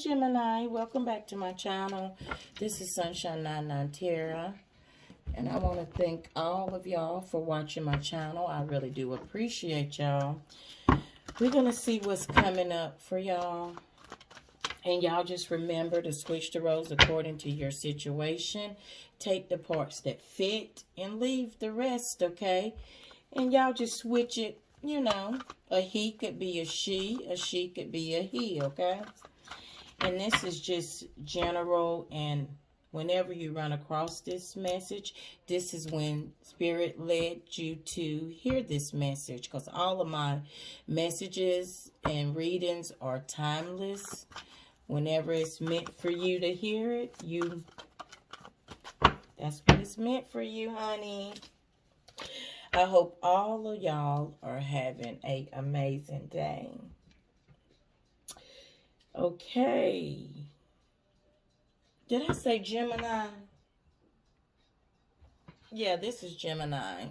Gemini, welcome back to my channel. This is Sunshine 99 Tara, and I want to thank all of y'all for watching my channel. I really do appreciate y'all. We're going to see what's coming up for y'all. And y'all just remember to switch the roles according to your situation. Take the parts that fit and leave the rest, okay? And y'all just switch it, you know. A he could be a she could be a he, okay? And this is just general, and whenever you run across this message, this is when Spirit led you to hear this message, because all of my messages and readings are timeless. Whenever it's meant for you to hear it, that's what it's meant for you, honey. I hope all of y'all are having an amazing day. Okay. Did I say Gemini? Yeah, this is Gemini.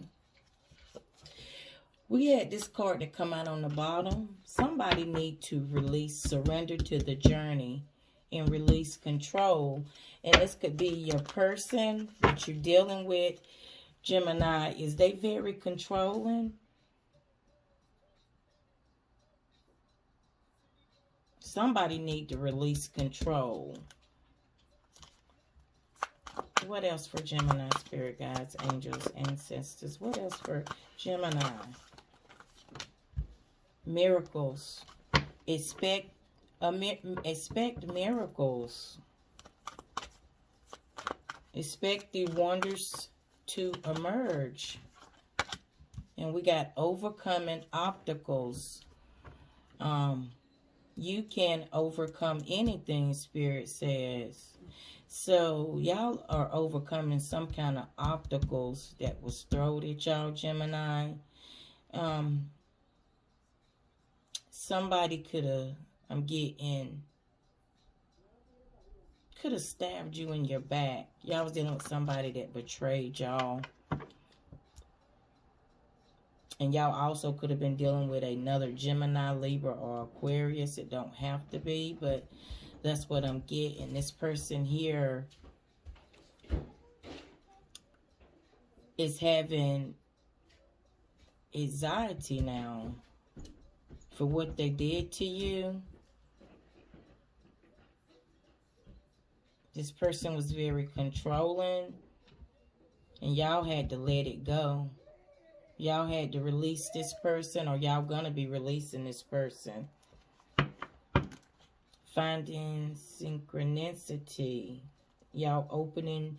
We had this card that come out on the bottom. Somebody need to release, surrender to the journey and release control. And this could be your person that you're dealing with. Gemini, is they very controlling? Somebody need to release control. What else for Gemini, spirit guides, angels, ancestors? What else for Gemini? Miracles. Expect miracles. Expect the wonders to emerge. And we got overcoming obstacles. You can overcome anything, Spirit says. So, y'all are overcoming some kind of obstacles that was thrown at y'all, Gemini. Somebody could have, could have stabbed you in your back. Y'all was dealing with somebody that betrayed y'all. And y'all also could have been dealing with another Gemini, Libra, or Aquarius. It don't have to be, but that's what I'm getting. This person here is having anxiety now for what they did to you. This person was very controlling, and y'all had to let it go. Y'all had to release this person, or y'all gonna be releasing this person. Finding synchronicity. Y'all opening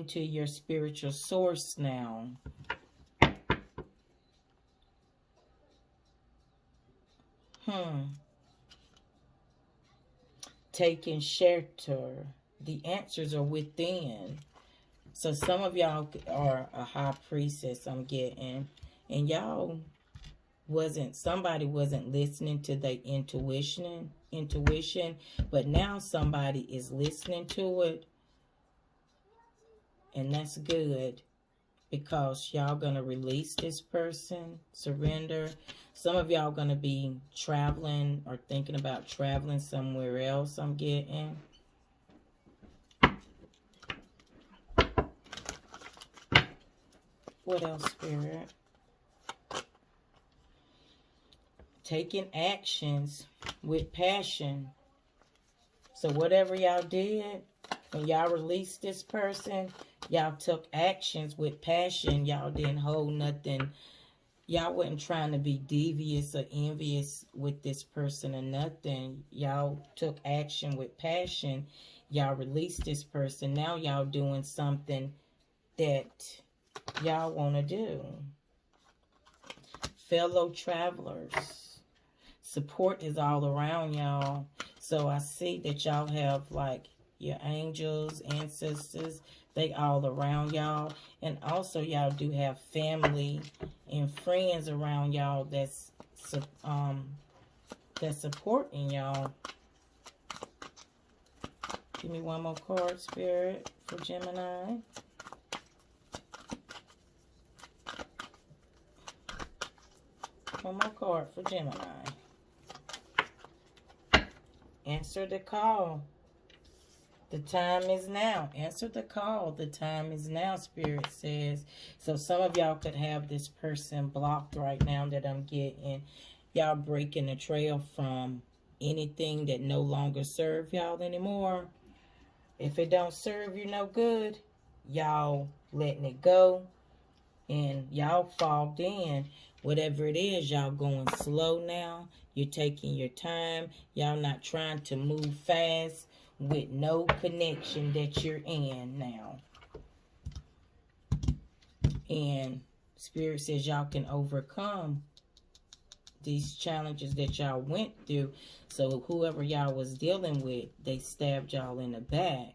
to your spiritual source now. Taking shelter. The answers are within. So some of y'all are a high priestess, I'm getting. And y'all somebody wasn't listening to their intuition, but now somebody is listening to it. And that's good, because y'all going to release this person, surrender. Some of y'all going to be traveling or thinking about traveling somewhere else, I'm getting. What else, Spirit? Taking actions with passion. So whatever y'all did, when y'all released this person, y'all took actions with passion. Y'all didn't hold nothing. Y'all wasn't trying to be devious or envious with this person or nothing. Y'all took action with passion. Y'all released this person. Now y'all doing something that y'all want to do. Fellow travelers. Support is all around y'all. So I see that y'all have like your angels, ancestors. They all around y'all. And also y'all do have family and friends around y'all that's supporting y'all. Give me one more card, Spirit, for Gemini. One more card for Gemini. Answer the call. The time is now. Answer the call. The time is now, Spirit says. So some of y'all could have this person blocked right now that I'm getting. Y'all breaking the trail from anything that no longer serve y'all anymore. If it don't serve you no good, y'all letting it go. And y'all fogged in. Whatever it is, y'all going slow now. You're taking your time. Y'all not trying to move fast with no connection that you're in now. And Spirit says y'all can overcome these challenges that y'all went through. So whoever y'all was dealing with, they stabbed y'all in the back.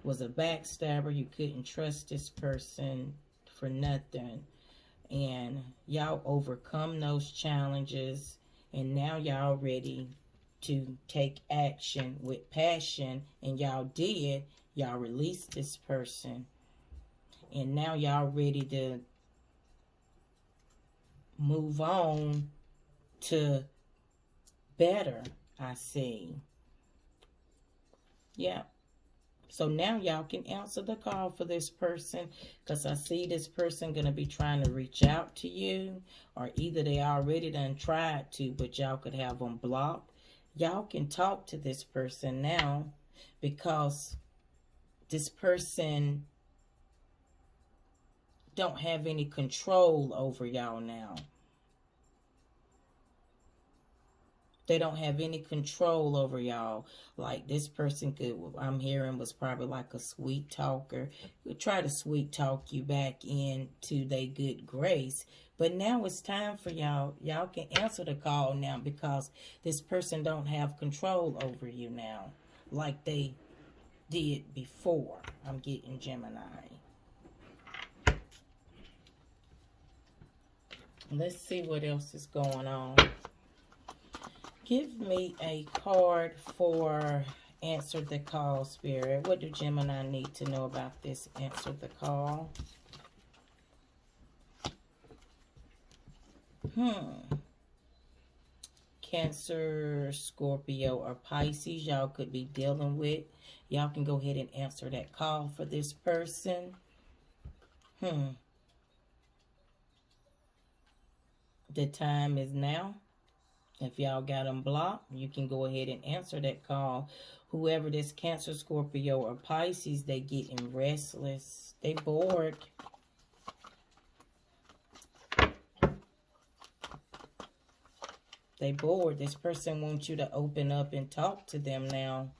Was a backstabber. You couldn't trust this person for nothing. And y'all overcome those challenges. And now y'all ready to take action with passion. And y'all did. Y'all released this person. And now y'all ready to move on to better, I see. Yeah. So now y'all can answer the call for this person, because I see this person going to be trying to reach out to you, or either they already done tried to, but y'all could have them blocked. Y'all can talk to this person now, because this person don't have any control over y'all now. They don't have any control over y'all. Like this person could, I'm hearing, was probably like a sweet talker. Could try to sweet talk you back into their good grace. But now it's time for y'all. Y'all can answer the call now, because this person don't have control over you now like they did before. I'm getting Gemini. Let's see what else is going on. Give me a card for Answer the Call, Spirit. What do Gemini need to know about this Answer the Call? Cancer, Scorpio, or Pisces y'all could be dealing with. Y'all can go ahead and answer that call for this person. The time is now. If y'all got them blocked, you can go ahead and answer that call. Whoever this Cancer, Scorpio, or Pisces, they getting restless. They bored. They bored. This person wants you to open up and talk to them now.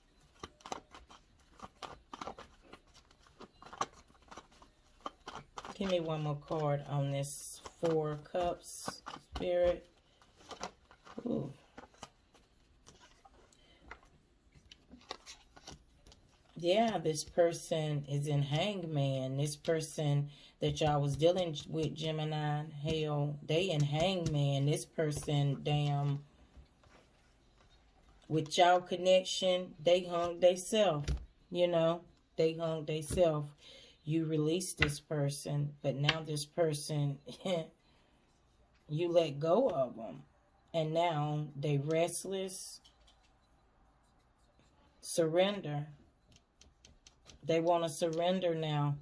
Give me one more card on this Four of Cups, Spirit. Ooh. Yeah, this person is in Hangman. This person that y'all was dealing with, Gemini, hell, they in Hangman. This person, damn, with y'all connection, they hung they self. You know, they hung they self. You released this person, but now this person, you let go of them. And now they restless. Surrender. They want to surrender now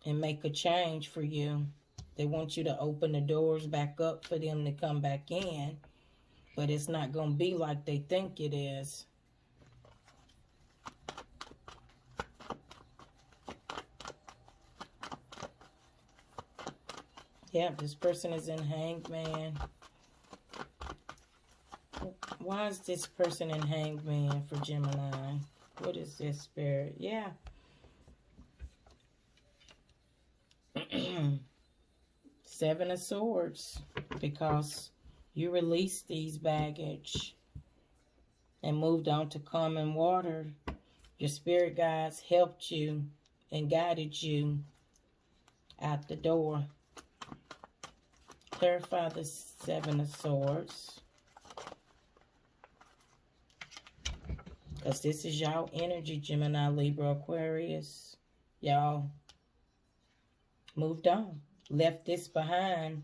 and make a change for you. They want you to open the doors back up for them to come back in. But it's not going to be like they think it is. Yeah, this person is in Hangman. Why is this person in Hangman for Gemini? What is this, Spirit? Yeah. Seven of Swords. Because you released these baggage and moved on to common water. Your spirit guides helped you and guided you out the door. Clarify the Seven of Swords. Because this is y'all energy, Gemini, Libra, Aquarius. Y'all moved on. Left this behind.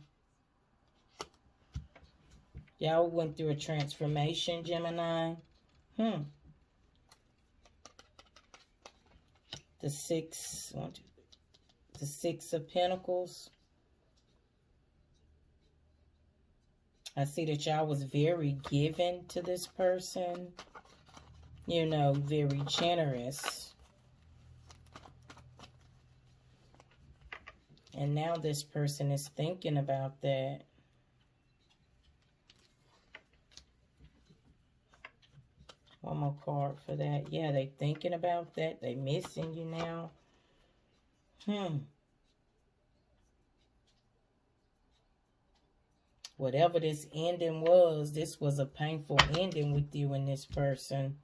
Y'all went through a transformation, Gemini. The Six of Pentacles. I see that y'all was very giving to this person. You know, very generous. And now this person is thinking about that. One more card for that. Yeah, they thinking about that. They missing you now. Whatever this ending was, this was a painful ending with you and this person.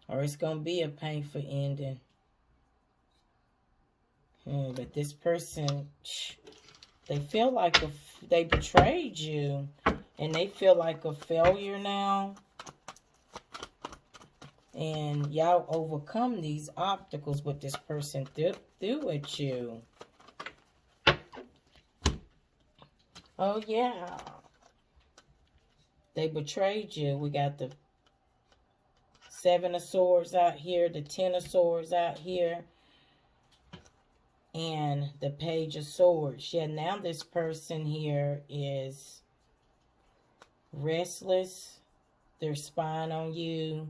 Or it's going to be a painful ending. But this person, they feel like they betrayed you. And they feel like a failure now. And y'all overcome these obstacles with this person threw at you. Oh, yeah. They betrayed you. We got the Seven of Swords out here, the Ten of Swords out here, and the Page of Swords. Yeah, now this person here is restless. They're spying on you.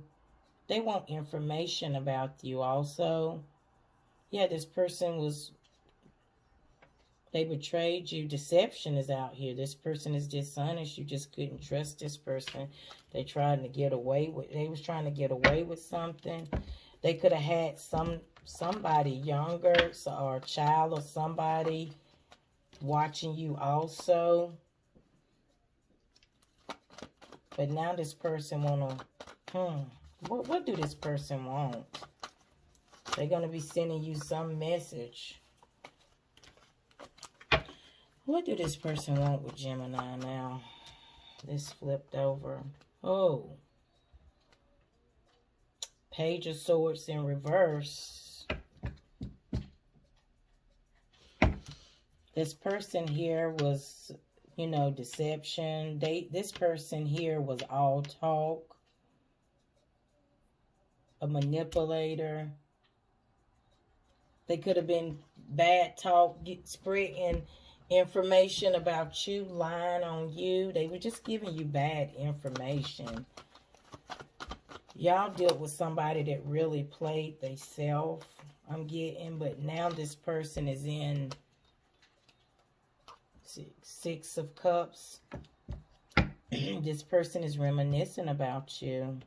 They want information about you also. Yeah, this person they betrayed you. Deception is out here. This person is dishonest. You just couldn't trust this person. They was trying to get away with something. They could have had somebody younger or a child or somebody watching you also. But now this person wanna, what do this person want? They're gonna be sending you some message. What do this person want with Gemini now? This flipped over. Oh. Page of Swords in reverse. This person here was, you know, deception. This person here was all talk. A manipulator. They could have been bad talk, spreading information about you, lying on you. They were just giving you bad information. Y'all dealt with somebody that really played themselves, I'm getting. But now this person is in Six of Cups. This person is reminiscing about you.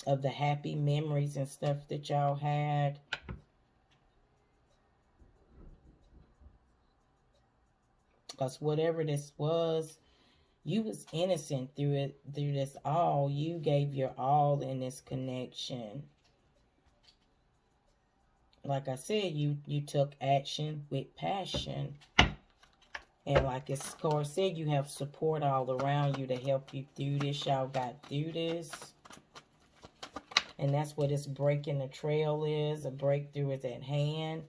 Of the happy memories and stuff that y'all had. Because whatever this was, you was innocent through this all. You gave your all in this connection. Like I said, you took action with passion. And like this card said, you have support all around you to help you through this. Y'all got through this. And that's what this breaking the trail is. A breakthrough is at hand.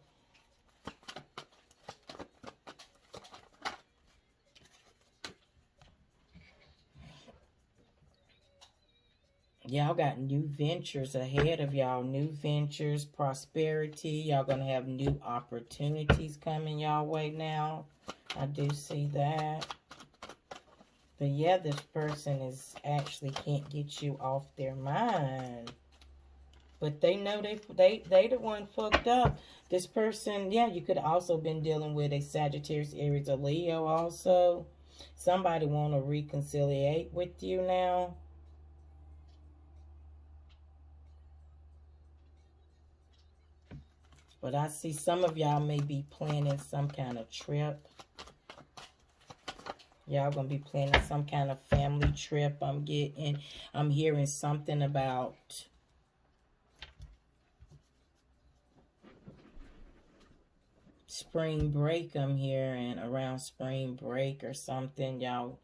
Y'all got new ventures ahead of y'all. New ventures, prosperity. Y'all going to have new opportunities coming y'all way now. I do see that. But yeah, this person is actually can't get you off their mind. But they know they the one fucked up. This person, yeah, you could also been dealing with a Sagittarius, Aries, or Leo also. Somebody want to reconciliate with you now. But I see some of y'all may be planning some kind of trip. Y'all gonna be planning some kind of family trip. I'm hearing something about spring break. I'm hearing around spring break or something. Y'all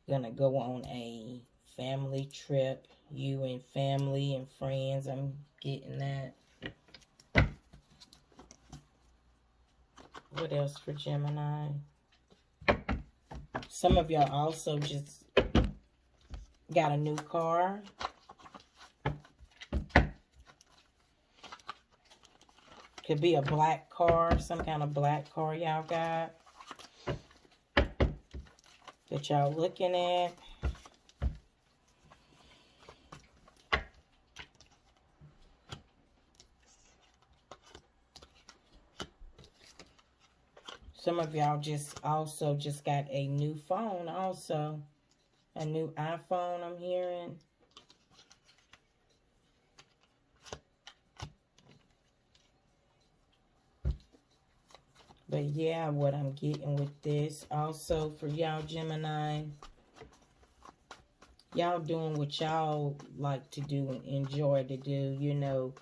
gonna go on a family trip. You and family and friends. I'm getting that. What else for Gemini? Some of y'all also just got a new car. Could be a black car, some kind of black car y'all got that y'all looking at. Some of y'all just got a new phone also. A new iPhone I'm hearing. But yeah, what I'm getting with this also for y'all Gemini, y'all doing what y'all like to do and enjoy to do. You know,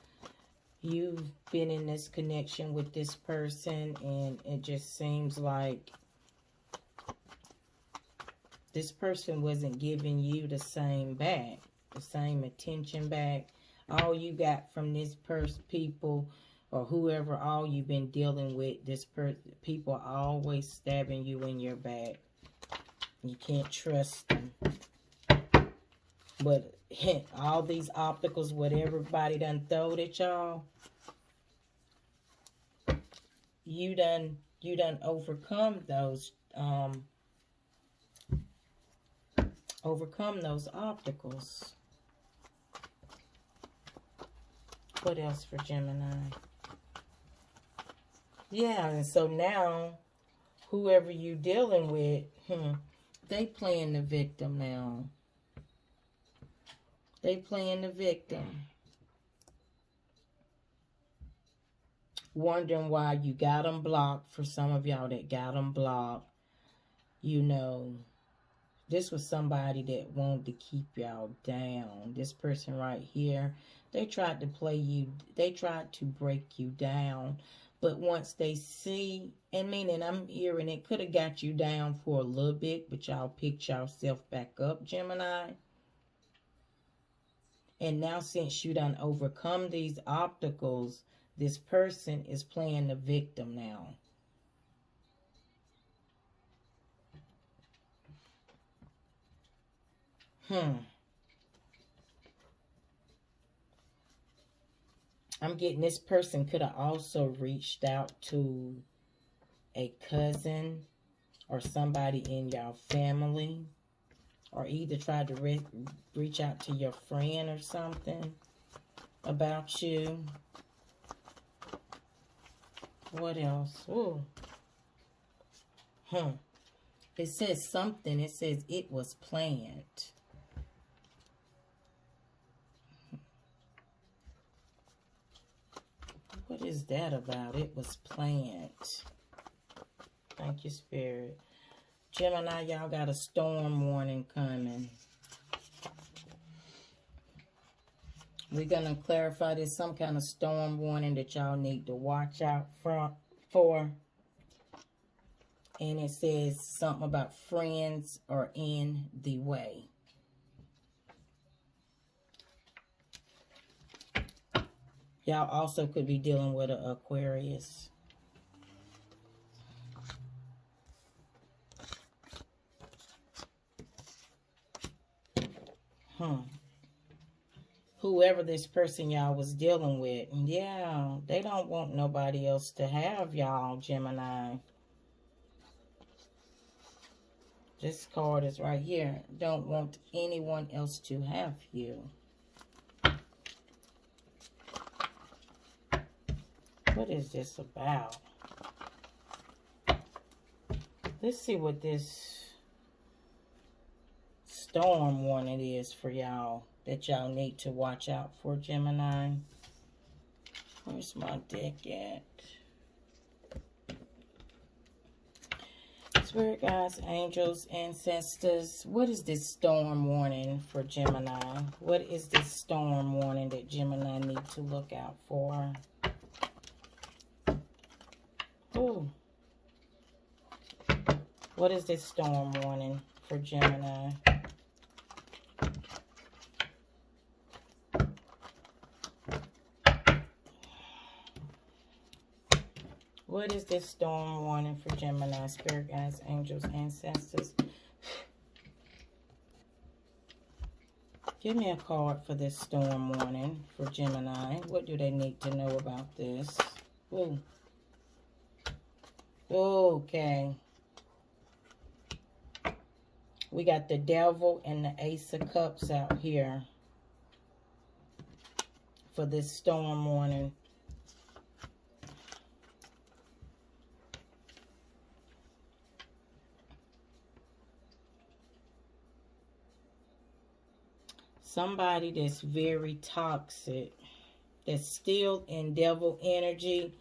you've been in this connection with this person and it just seems like this person wasn't giving you the same back, the same attention back. All you got from this people or whoever all you've been dealing with, people are always stabbing you in your back. You can't trust them. But all these obstacles, what everybody done throwed at y'all, you done overcome those obstacles. What else for Gemini? Yeah, and so now, whoever you dealing with, they playing the victim now. They playing the victim. Wondering why you got them blocked. For some of y'all that got them blocked, you know, this was somebody that wanted to keep y'all down. This person right here, they tried to play you. They tried to break you down. But once they see, and meaning I'm hearing it could have got you down for a little bit, but y'all picked yourself back up, Gemini. And now since you done overcome these obstacles, this person is playing the victim now. I'm getting this person could have also reached out to a cousin or somebody in your family, or either tried to reach out to your friend or something about you. What else? Ooh. It says something. It says it was planned. What is that about? It was planned. Thank you, Spirit. Gemini, y'all got a storm warning coming. We're going to clarify there's some kind of storm warning that y'all need to watch out for. And it says something about friends are in the way. Y'all also could be dealing with an Aquarius. Whoever this person y'all was dealing with, yeah, they don't want nobody else to have y'all, Gemini. This card is right here. Don't want anyone else to have you. What is this about? Let's see what this storm warning is for y'all that y'all need to watch out for, Gemini. Where's my deck at? Spirit guides, angels, ancestors. What is this storm warning for Gemini? What is this storm warning that Gemini need to look out for? Ooh. What is this storm warning for Gemini? What is this storm warning for Gemini? Spirit guides, angels, ancestors. Give me a card for this storm warning for Gemini. What do they need to know about this? Ooh. Okay. We got the Devil and the Ace of Cups out here for this storm warning. Somebody that's very toxic, that's still in devil energy.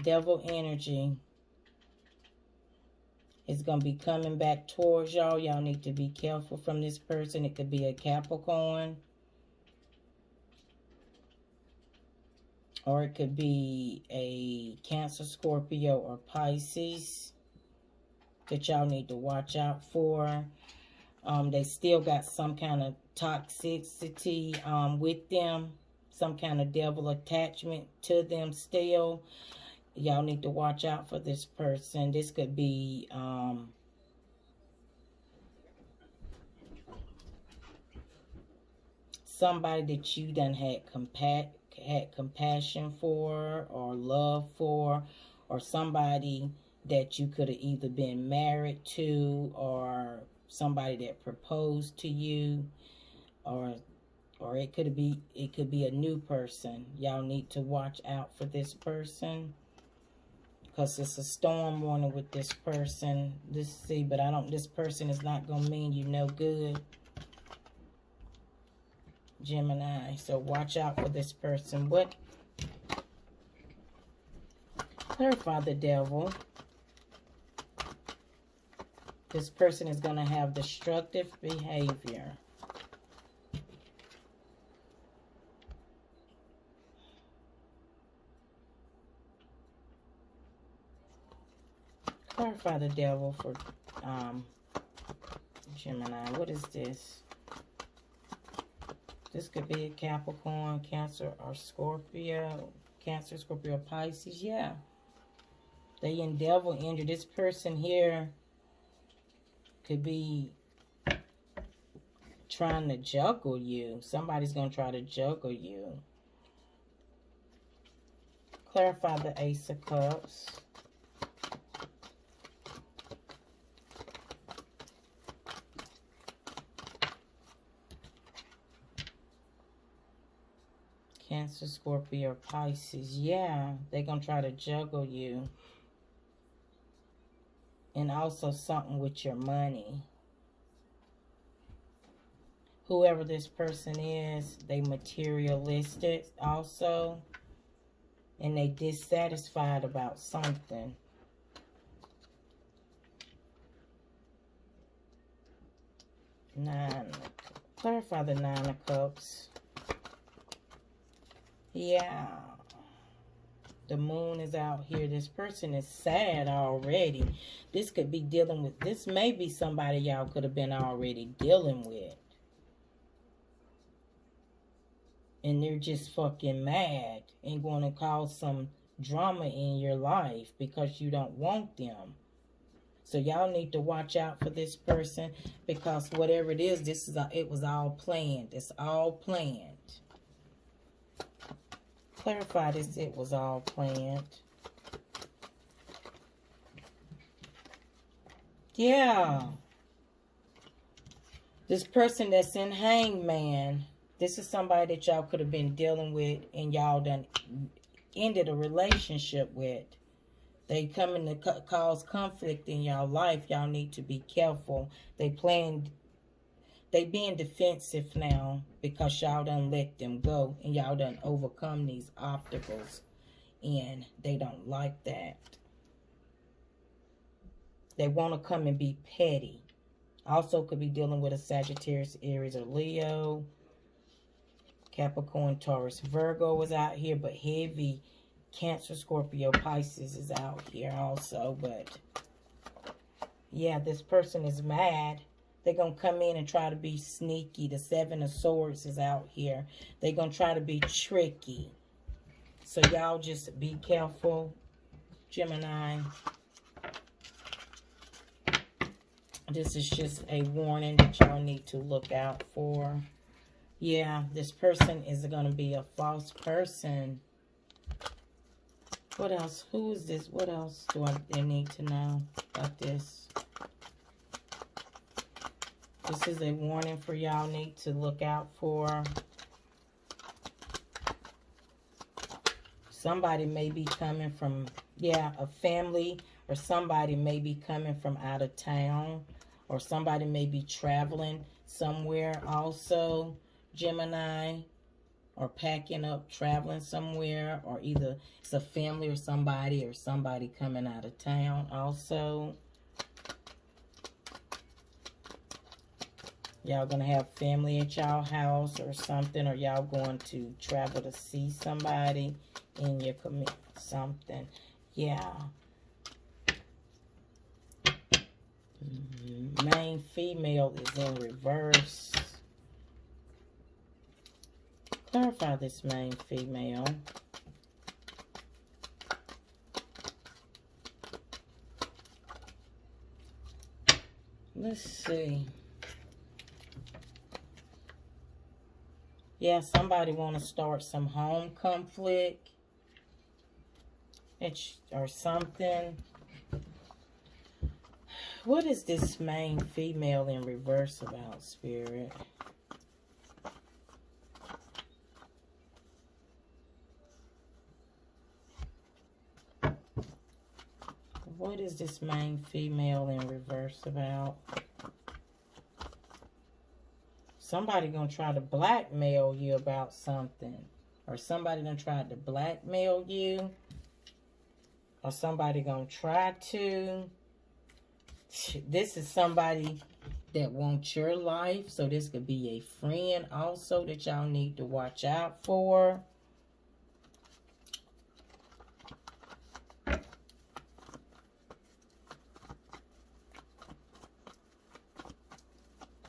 Devil energy is going to be coming back towards y'all. Y'all need to be careful from this person. It could be a Capricorn. Or it could be a Cancer, Scorpio, or Pisces that y'all need to watch out for. They still got some kind of toxicity with them. Some kind of devil attachment to them still. Y'all need to watch out for this person. This could be somebody that you done had compassion for or love for, or somebody that you could have either been married to, or somebody that proposed to you, or it could be a new person. Y'all need to watch out for this person, because it's a storm warning with this person. This person is not gonna mean you no good, Gemini. So watch out for this person. What? Clarify the Devil. This person is going to have destructive behavior. Clarify the Devil for Gemini. What is this? This could be a Capricorn, Cancer, or Scorpio. Cancer, Scorpio, Pisces. Yeah. They in devil energy. This person here could be trying to juggle you. Somebody's going to try to juggle you. Clarify the Ace of Cups. Cancer, Scorpio, Pisces. Yeah, they're going to try to juggle you. And also something with your money. Whoever this person is, they materialistic also. And they dissatisfied about something. Clarify the Nine of Cups. Yeah. The moon is out here. This person is sad already. This could be dealing with, this may be somebody y'all could have been already dealing with. And they're just fucking mad and going to cause some drama in your life because you don't want them. So y'all need to watch out for this person, because whatever it is, it was all planned. It's all planned. Clarify this, it was all planned. Yeah. This person that's in Hangman, this is somebody that y'all could have been dealing with and y'all done ended a relationship with. They coming to cause conflict in y'all life. Y'all need to be careful. They being defensive now because y'all done let them go and y'all done overcome these obstacles, and they don't like that. They want to come and be petty. Also could be dealing with a Sagittarius, Aries, or Leo. Capricorn, Taurus, Virgo is out here, but heavy Cancer, Scorpio, Pisces is out here also. But yeah, this person is mad. They're going to come in and try to be sneaky. The Seven of Swords is out here. They're going to try to be tricky. So y'all just be careful, Gemini. This is just a warning that y'all need to look out for. Yeah, this person is going to be a false person. What else? Who is this? What else do I need to know about this? This is a warning for y'all need to look out for. Somebody may be coming from, yeah, a family, or somebody may be coming from out of town, or somebody may be traveling somewhere also, Gemini, or packing up, traveling somewhere, or either it's a family or somebody coming out of town also. Y'all gonna have family at y'all house or something, or y'all going to travel to see somebody in your community, something. Yeah. Main female is in reverse. Clarify this main female. Let's see. Yeah, somebody want to start some home conflict or something. What is this main female in reverse about, Spirit? What is this main female in reverse about? Somebody gonna try to blackmail you about something. Or somebody done tried to blackmail you. Or somebody gonna try to. This is somebody that wants your life. So this could be a friend also that y'all need to watch out for.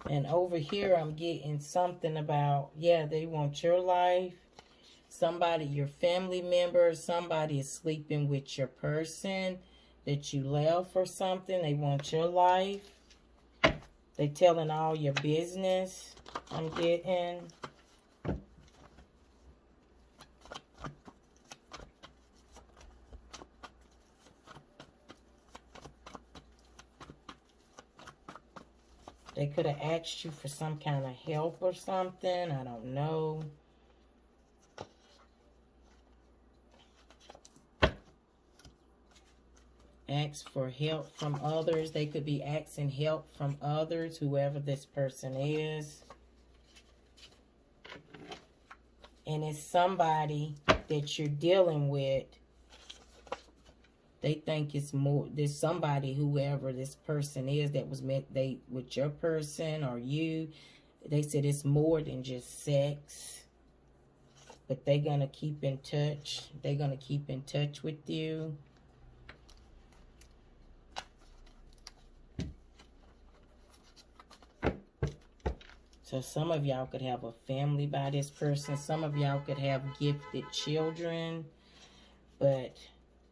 And over here, I'm getting something about, yeah, they want your life. Somebody, your family member, somebody is sleeping with your person that you left or something. They want your life. They telling all your business, I'm getting. They could have asked you for some kind of help or something. I don't know. Ask for help from others. They could be asking help from others, whoever this person is. And it's somebody that you're dealing with. They think it's more, there's somebody, whoever this person is that was meant with your person or you. They said it's more than just sex. But they're going to keep in touch. They're going to keep in touch with you. So some of y'all could have a family by this person. Some of y'all could have gifted children. But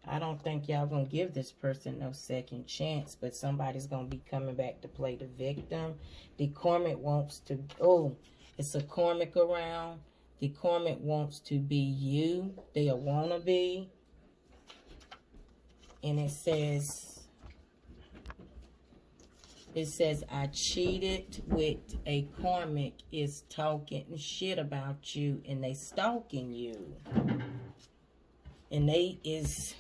I don't think y'all going to give this person no second chance. But somebody's going to be coming back to play the victim. The karmic wants to... Oh, it's a karmic around. The karmic wants to be you. They a wannabe. And it says... It says, I cheated with a karmic is talking shit about you and they stalking you. And they is